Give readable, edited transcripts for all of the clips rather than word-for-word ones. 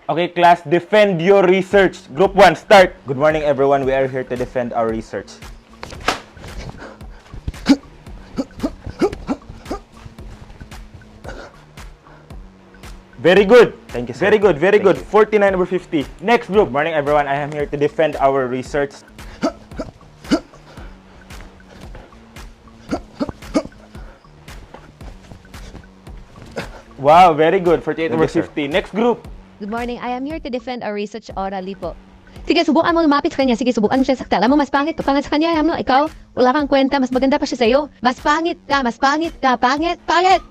Okay, class, defend your research. Group 1, start. Good morning, everyone. We are here to defend our research. Very good. Thank you, sir. Very good, very Thank good. you. 49 over 50. Next group. Good morning, everyone. I am here to defend our research. Wow, very good. 48 over you, sir. 50. Next group. Good morning. I am here to defend our research orally po. Sige, subukan mo lumapit sa kanya. Sige, subukan mo siya sakta. Alam mo, mas pangit. Pangit sa kanya. Alam mo, ikaw, wala kang kwenta. Mas maganda pa siya sa'yo. Mas pangit ka. Mas pangit ka. Pangit. Pangit!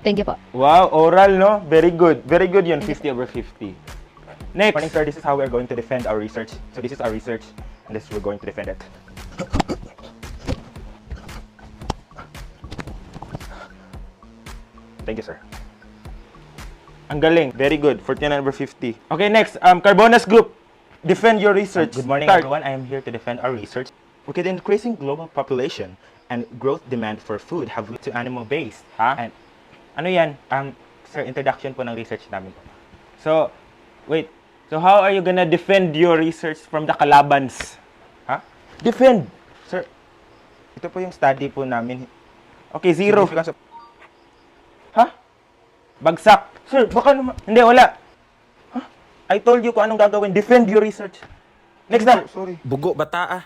Thank you po. Wow, oral, no? Very good. Very good yun. 50 over 50. Next. Morning, sir. This is how we're going to defend our research. So this is our research, and this we're going to defend it. Thank you, sir. Ang galing. Very good. 49 over 50. Okay, next. Carbonas group. Defend your research. Good morning, Start. everyone. I am here to defend our research. With the increasing global population and growth demand for food have led to animal-based. Ha? And, Ano yan? sir, introduction po ng research namin po. So, wait. So, how are you gonna defend your research from the kalabans? Ha? Defend! Sir, ito po yung study po namin. Okay, zero. Significance of- Ha? Bagsak. Sir, baka naman. Hindi, wala. Ha? I told you kung anong gagawin. Defend your research. Next na. Sorry. Bugo bata ah.